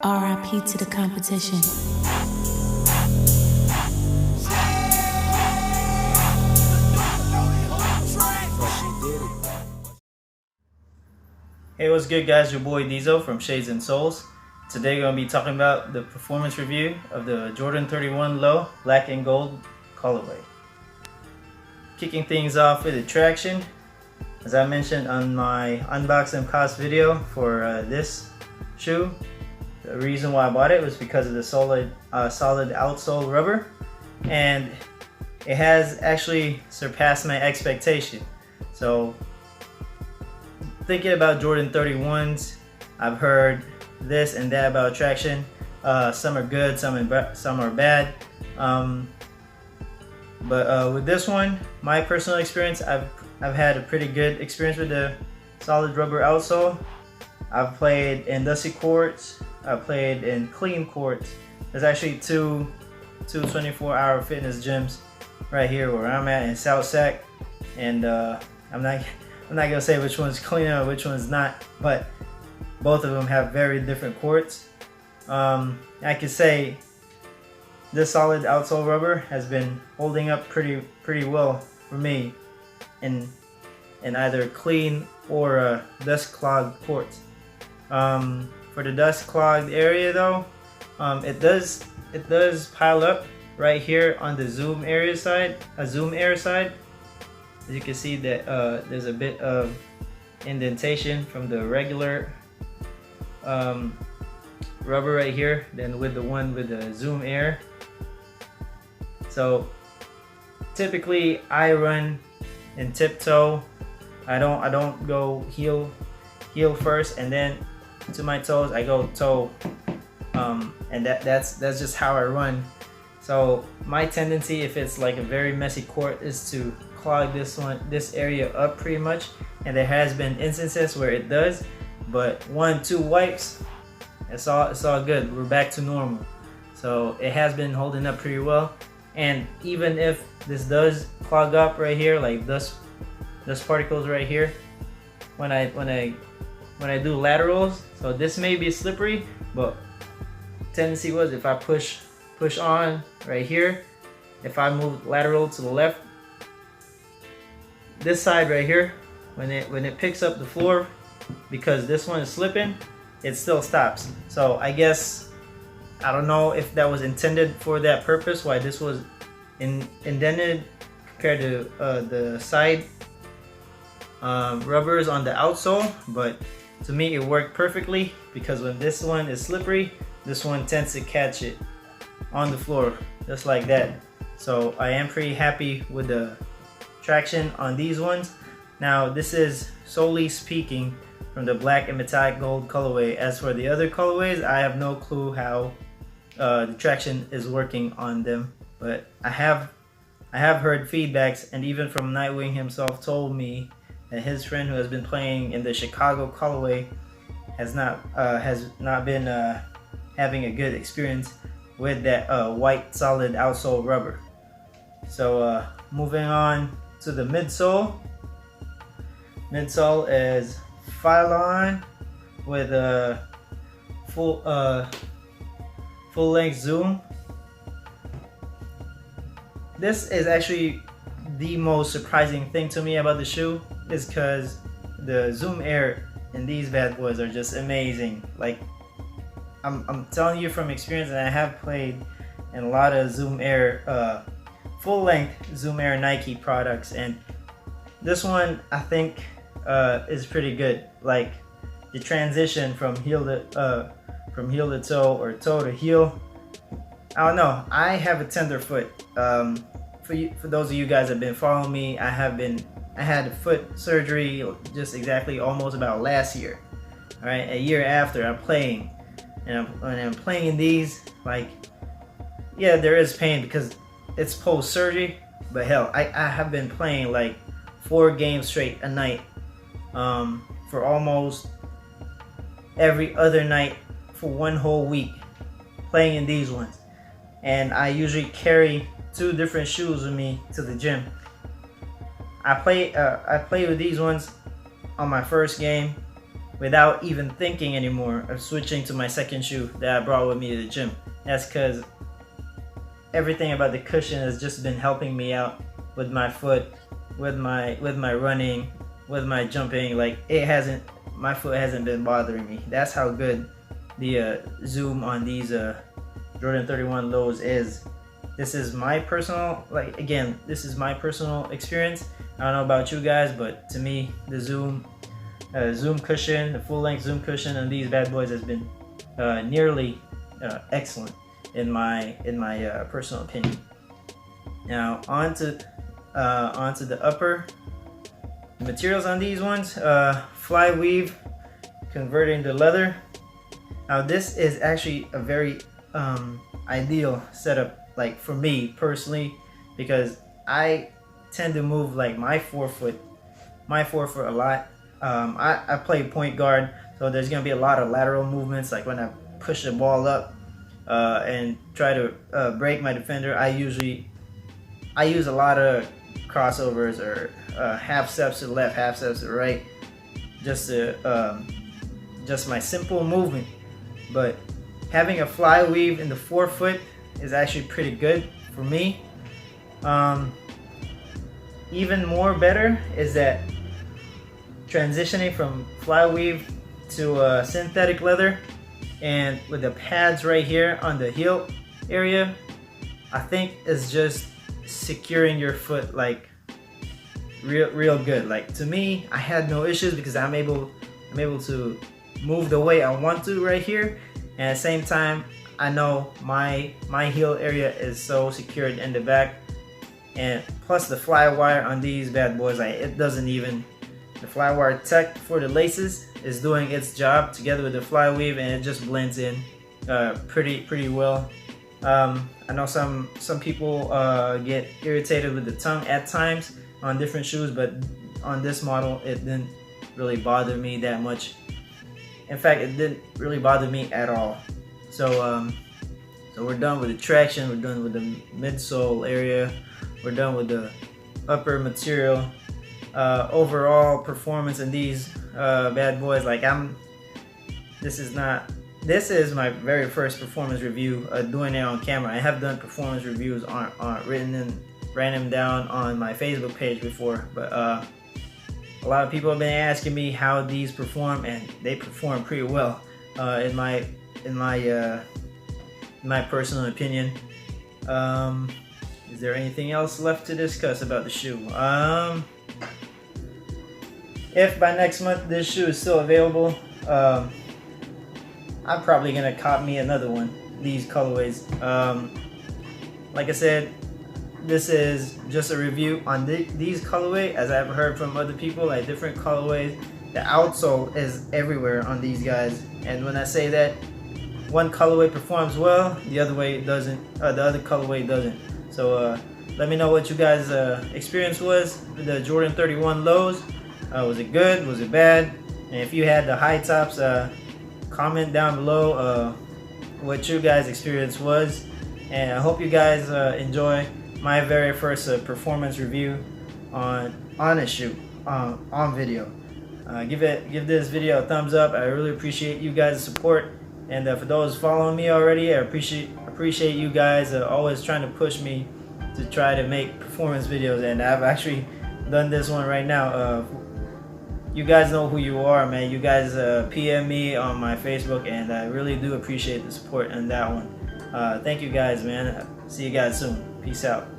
RIP to the competition. Hey, what's good guys, your boy Dizo from Shadesnsoles. Today we're going to be talking about the performance review of the Jordan 31 Low Black and Gold colorway. Kicking things off with the traction. As I mentioned on my unbox and cost video for this shoe, the reason why I bought it was because of the solid outsole rubber, and it has actually surpassed my expectation. So thinking about Jordan 31s, I've heard this and that about traction. Some are good, some are bad. But with this one, my personal experience, I've had a pretty good experience with the solid rubber outsole. I've played in dusty courts. I've played in clean courts. There's actually two 24-hour fitness gyms right here where I'm at in South Sac, and I'm not gonna say which one's cleaner or which one's not, but both of them have very different courts. I could say this solid outsole rubber has been holding up pretty well for me in either clean or dust clogged courts. For the dust clogged area though, it does pile up right here on the zoom air side. As you can see that there's a bit of indentation from the regular rubber right here than with the one with the zoom air. So typically I run in tiptoe. I don't go heel first and then to my toes. I go toe, and that's just how I run. So my tendency, if it's like a very messy court, is to clog this area up pretty much, and there has been instances where it does, but 1-2 wipes, it's all good. We're back to normal. So it has been holding up pretty well, and even if this does clog up right here, like dust particles right here, when I do laterals, so this may be slippery, but tendency was if I push on right here, if I move lateral to the left, this side right here, when it picks up the floor, because this one is slipping, it still stops. So I guess, I don't know if that was intended for that purpose, why this was indented compared to the side rubbers on the outsole, but to me it worked perfectly, because when this one is slippery, this one tends to catch it on the floor just like that. So I am pretty happy with the traction on these ones. Now this is solely speaking from the black and metallic gold colorway. As for the other colorways, I have no clue how the traction is working on them, but I have heard feedbacks, and even from Nightwing himself told me that his friend who has been playing in the Chicago colorway has not been having a good experience with that white solid outsole rubber. So moving on to the midsole. Midsole is Phylon with a full length zoom. This is actually the most surprising thing to me about the shoe, is because the zoom air in these bad boys are just amazing. Like I'm telling you from experience, and I have played in a lot of zoom air, full length zoom air Nike products, and this one I think is pretty good. Like the transition from heel to toe or toe to heel. I don't know. I have a tender foot. For those of you guys that have been following me, I had foot surgery just exactly almost about last year. All right, a year after I'm playing, and when I'm playing in these, like, yeah, there is pain because it's post surgery, but hell, I have been playing like 4 games straight a night, for almost every other night for 1 whole week, playing in these ones, and I usually carry 2 different shoes with me to the gym. I play with these ones on my first game, without even thinking anymore of switching to my second shoe that I brought with me to the gym. That's because everything about the cushion has just been helping me out with my foot, with my running, with my jumping. Like my foot hasn't been bothering me. That's how good the zoom on these Jordan 31 lows is. This is my personal, this is my personal experience. I don't know about you guys, but to me, the zoom cushion, the full length zoom cushion on these bad boys has been nearly excellent in my personal opinion. Now onto the upper materials on these ones. Fly weave converting to leather. Now this is actually a very ideal setup, like for me personally, because I tend to move like my forefoot a lot. I play point guard, so there's gonna be a lot of lateral movements, like when I push the ball up and try to break my defender. I use a lot of crossovers or half steps to the left, half steps to the right, just my simple movement. But having a fly weave in the forefoot is actually pretty good for me. Even more better is that transitioning from fly weave to synthetic leather, and with the pads right here on the heel area, I think is just securing your foot like real good. Like to me, I had no issues because I'm able to move the way I want to right here, and at the same time I know my heel area is so secured in the back. And plus the fly wire on these bad boys, the fly wire tech for the laces is doing its job together with the fly weave, and it just blends in pretty well. I know some people get irritated with the tongue at times on different shoes, but on this model it didn't really bother me that much. In fact, it didn't really bother me at all. So we're done with the traction, we're done with the midsole area, we're done with the upper material. Overall performance in these bad boys, this is my very first performance review doing it on camera. I have done performance reviews on ran them down on my Facebook page before, but a lot of people have been asking me how these perform, and they perform pretty well in my personal opinion. Is there anything else left to discuss about the shoe? If by next month this shoe is still available, I'm probably gonna cop me another one, these colorways. Like I said, this is just a review on these colorway, as I've heard from other people, like different colorways. The outsole is everywhere on these guys, and when I say that one colorway performs well, the other way doesn't. The other colorway doesn't. So let me know what you guys' experience was with the Jordan 31 lows. Was it good? Was it bad? And if you had the high tops, comment down below what your guys' experience was. And I hope you guys enjoy my very first performance review on a shoe on video. Give this video a thumbs up. I really appreciate you guys' support. And for those following me already, I appreciate you guys always trying to push me to try to make performance videos. And I've actually done this one right now. You guys know who you are, man. You guys PM me on my Facebook, and I really do appreciate the support on that one. Thank you guys, man. See you guys soon. Peace out.